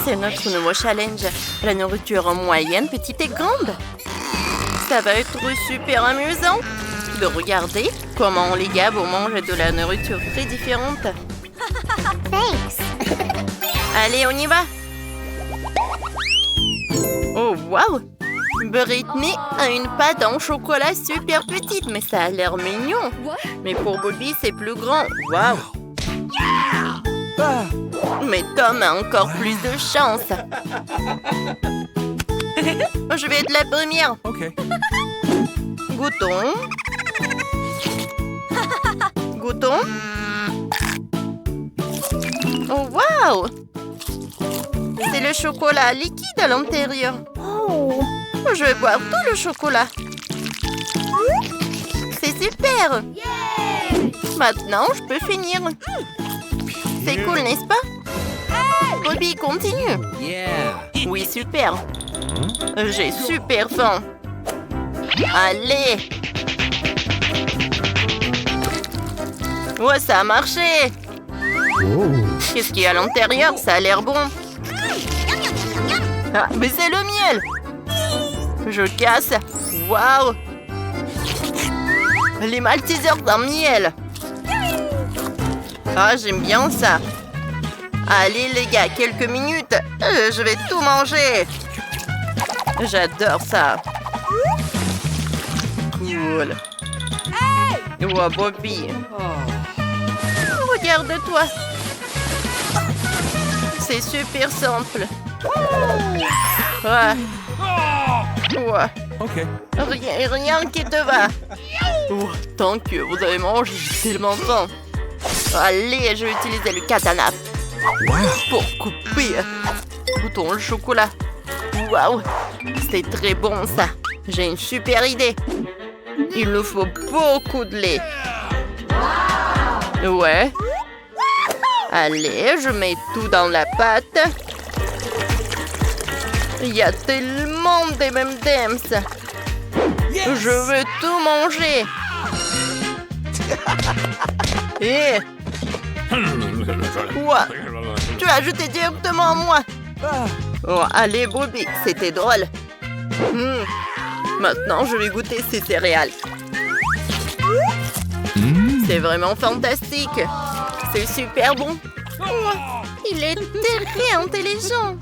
C'est notre nouveau challenge. La nourriture en moyenne, petite et grande. Ça va être super amusant de regarder comment les gabos mangent de la nourriture très différente. Thanks. Allez, on y va. Oh, waouh! Britney a une pâte en chocolat super petite, mais ça a l'air mignon. Mais pour Bobby, c'est plus grand. Waouh! Mais Tom a encore plus de chance. Je vais être la première. Okay. Goûtons. Goûtons. Oh, waouh! C'est le chocolat liquide à l'intérieur. Oh. Je vais boire tout le chocolat. C'est super! Maintenant, je peux finir. C'est cool, n'est-ce pas? Bobby, continue. Yeah. Oui, super. J'ai super faim. Allez! Ouais, ça a marché! Qu'est-ce qu'il y a à l'intérieur? Ça a l'air bon. Ah, mais c'est le miel! Je casse. Waouh! Les Maltesers d'un miel. Ah, j'aime bien ça. Allez, les gars, quelques minutes. Je vais tout manger. J'adore ça. Cool. Wow, Bobby. Regarde-toi. C'est super simple. Ouais. Ouais. Okay. Rien qui te va. Oh, tant que vous avez mangé, j'ai tellement faim. Allez, je vais utiliser le katana pour couper. Goûtons le chocolat. Waouh, c'est très bon ça. J'ai une super idée. Il nous faut beaucoup de lait. Ouais. Allez, je mets tout dans la pâte. Il y a tellement de M&M's. Je veux tout manger. Et quoi? Tu as ajouté directement à moi. Oh, allez, Bobby, c'était drôle. Maintenant, je vais goûter ces céréales. C'est vraiment fantastique. C'est super bon. Oh, il est très intelligent.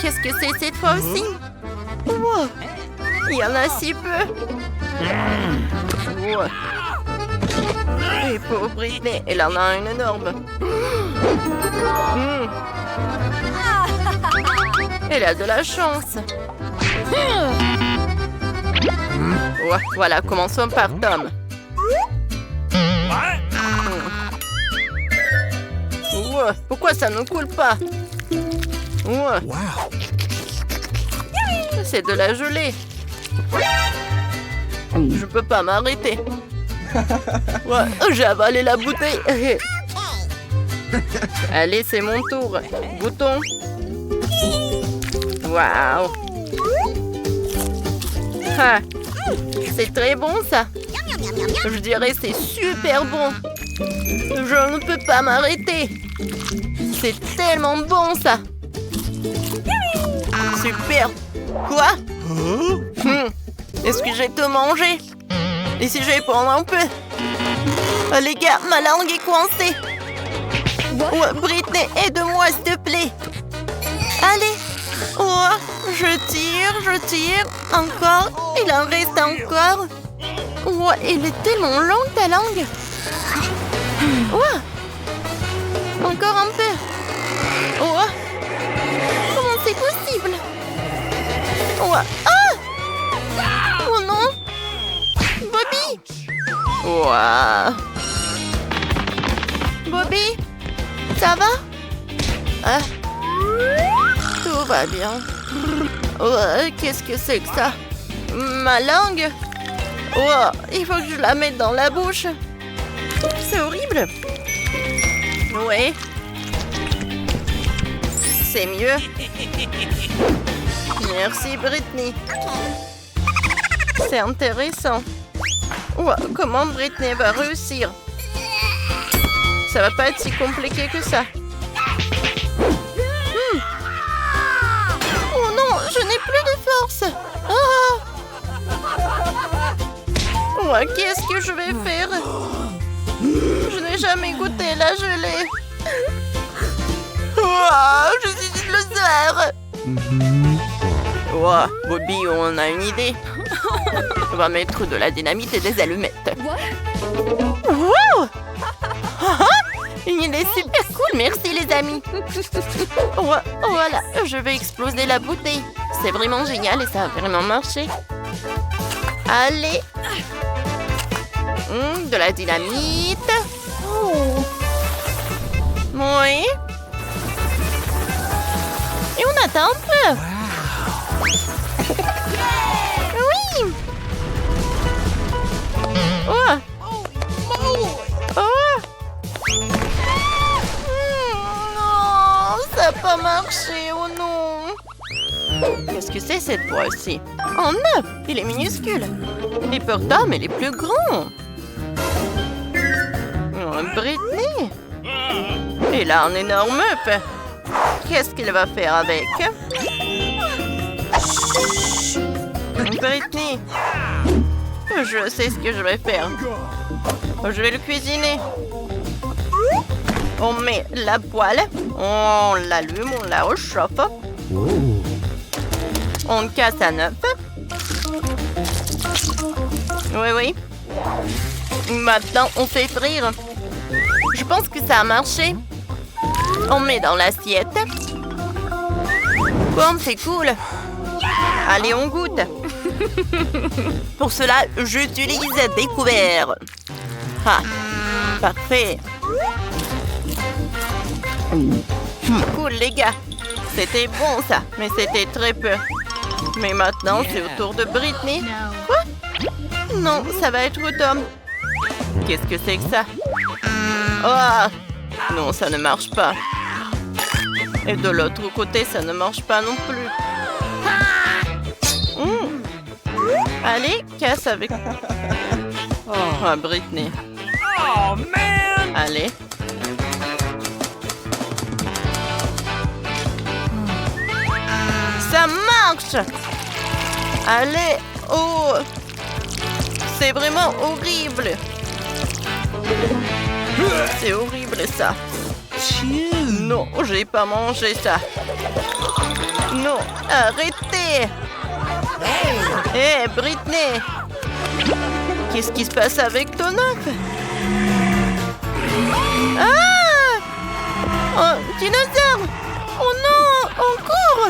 Qu'est-ce que c'est cette fois aussi? Wow, il y en a si peu. Wow. Et pour Britney, elle en a une énorme. Elle a de la chance. Ouais, voilà, commençons par Tom. Ouais, pourquoi ça ne coule pas? Ouais. Wow. C'est de la gelée. Je peux pas m'arrêter. Ouais, j'ai avalé la bouteille. Allez, c'est mon tour. Goûtons. Waouh. Ah, c'est très bon ça. Je dirais c'est super bon. Je ne peux pas m'arrêter. C'est tellement bon ça. Super. Quoi? Est-ce que j'ai tout mangé? Et si je vais prendre un peu? Les gars, ma langue est coincée. Ouais, Britney, aide-moi s'il te plaît. Allez. Oh, je tire. Encore. Il en reste encore. Ouais, elle est tellement longue ta langue. Ouais. Encore un peu. Oh. Comment c'est possible? Ouais. Ah! Oh non! Bobby! Wow. Bobby? Ça va? Ah. Tout va bien. Ouais, qu'est-ce que c'est que ça? Ma langue? Oh, il faut que je la mette dans la bouche. C'est horrible. Ouais. C'est mieux. Merci, Britney. C'est intéressant. Ouais, comment Britney va réussir? Ça va pas être si compliqué que ça. Ouais, qu'est-ce que je vais faire? Je n'ai jamais goûté la gelée. Oh, je suis une loser. Oh, Bobby, on a une idée. On va mettre de la dynamite et des allumettes. Wow! Une idée super cool, merci les amis. Voilà, je vais exploser la bouteille. C'est vraiment génial et ça a vraiment marché. Allez. De la dynamite. Oui. Et on attend un peu. Oui. Oh. Oh. Non, ça n'a pas marché, oh non. Qu'est-ce que c'est cette fois-ci? Oh neuf, il est minuscule. Et pourtant, il est plus grand. Oh, Britney. Il a un énorme œuf. Qu'est-ce qu'il va faire avec? Britney. Je sais ce que je vais faire. Je vais le cuisiner. On met la poêle, on l'allume, on la réchauffe. On casse un œuf. Oui. Maintenant, on fait frire. Je pense que ça a marché. On met dans l'assiette. Bon, c'est cool. Allez, on goûte. Pour cela, j'utilise des couverts. Ah, parfait. Cool, les gars. C'était bon, ça. Mais c'était très peu. Mais maintenant, c'est au tour de Britney. Quoi? Non, ça va être au Tom. Qu'est-ce que c'est que ça? Oh! Non, ça ne marche pas. Et de l'autre côté, ça ne marche pas non plus. Allez, casse avec... Oh, Britney. Oh, man! Allez. Ça marche! Allez! Oh! C'est vraiment horrible! C'est horrible, ça! Non, j'ai pas mangé ça! Non, arrêtez! Hé, Britney! Qu'est-ce qui se passe avec ton œuf? Ah! Oh, dinosaure! Oh non! On court!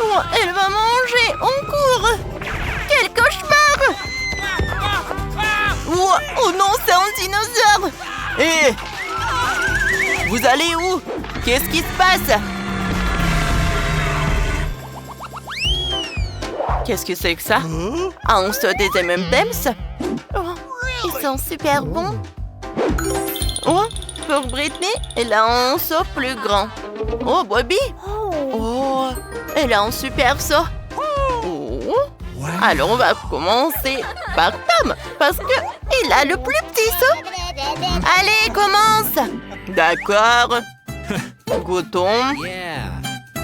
Oh, elle va manger! On court! Quel cauchemar! Oh non, c'est un dinosaure! Hé! Vous allez où? Qu'est-ce qui se passe? Qu'est-ce que c'est que ça? Ah, on saute des M&M's? Oh, ils sont super bons. Oh, pour Britney, elle a un seau plus grand. Oh, Bobby? Oh, elle a un super seau. Oh. Alors, on va commencer par Tom, parce qu'il a le plus petit seau. Allez, commence! D'accord. Goûtons.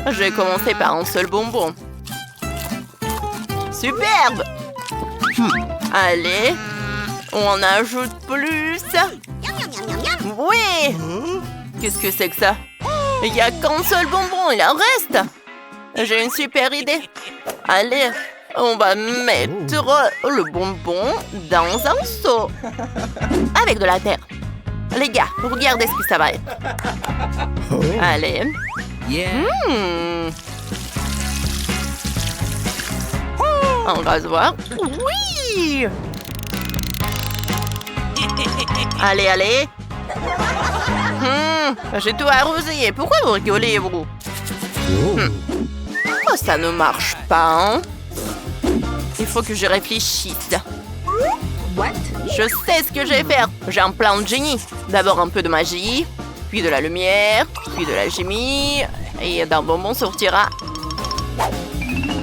Je vais commencer par un seul bonbon. Superbe! Allez, on en ajoute plus. Oui! Qu'est-ce que c'est que ça? Il n'y a qu'un seul bonbon, il en reste. J'ai une super idée. Allez, on va mettre le bonbon dans un seau. Avec de la terre. Les gars, regardez ce que ça va être. Allez. Un rasoir. Oui! Allez, allez. J'ai tout arrosé. Pourquoi vous rigolez, vous? Oh, ça ne marche pas, hein? Il faut que je réfléchisse. Je sais ce que je vais faire. J'ai un plan de génie. D'abord un peu de magie, puis de la lumière, puis de l'alchimie. Et d'un bonbon sortira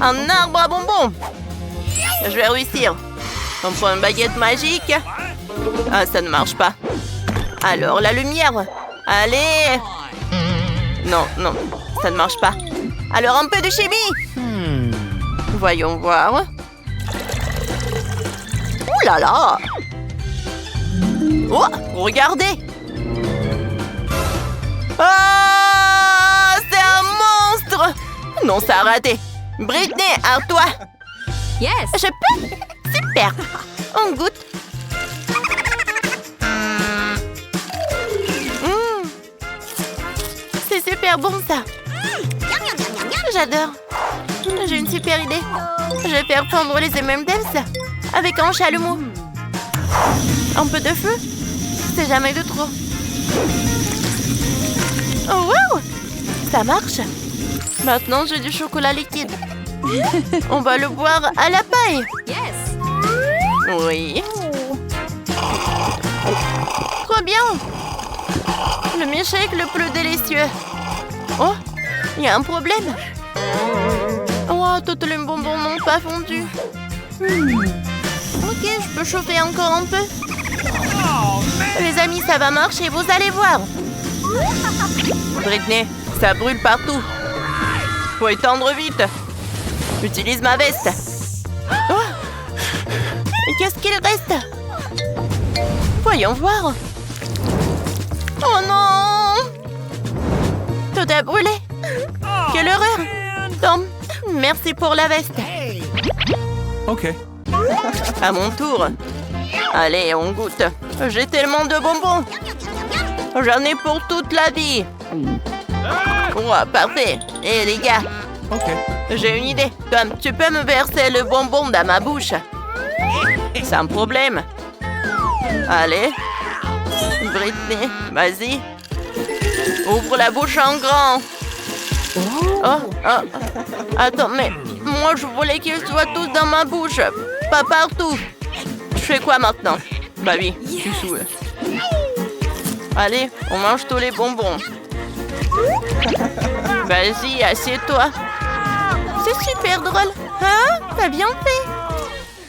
un arbre à bonbons. Je vais réussir. On prend une baguette magique. Ah, ça ne marche pas. Alors, la lumière. Allez. Non, non, ça ne marche pas. Alors, un peu de chimie. Voyons voir. Ouh là là! Oh, regardez! Ah, c'est un monstre! Non, ça a raté. Britney, à toi! Yes. Je peux? Super! On goûte. C'est super bon, ça. J'adore. J'ai une super idée. Je vais faire fondre les M&M's avec un chalumeau. Un peu de feu? C'est jamais de trop. Oh, wow! Ça marche. Maintenant, j'ai du chocolat liquide. On va le boire à la paille. Yes. Oui. Trop bien. Le milkshake le plus délicieux. Oh, il y a un problème. Oh, tous les bonbons n'ont pas fondu. Ok, je peux chauffer encore un peu. Les amis, ça va marcher, vous allez voir. Britney, ça brûle partout. Faut étendre vite. Utilise ma veste. Oh, qu'est-ce qu'il reste? Voyons voir. Oh non! Tout a brûlé. Quelle horreur! Tom, merci pour la veste. OK. À mon tour. Allez, on goûte. J'ai tellement de bonbons. J'en ai pour toute la vie. Oh, parfait. Et les gars, OK. j'ai une idée. Tom, tu peux me verser le bonbon dans ma bouche? Sans problème. Allez. Britney, vas-y. Ouvre la bouche en grand. Oh. Attends, mais moi, je voulais qu'ils soient tous dans ma bouche. Pas partout. Je fais quoi maintenant? Bah oui, je suis saoule. Allez, on mange tous les bonbons. Vas-y, assieds-toi. C'est super drôle. Hein? T'as bien fait.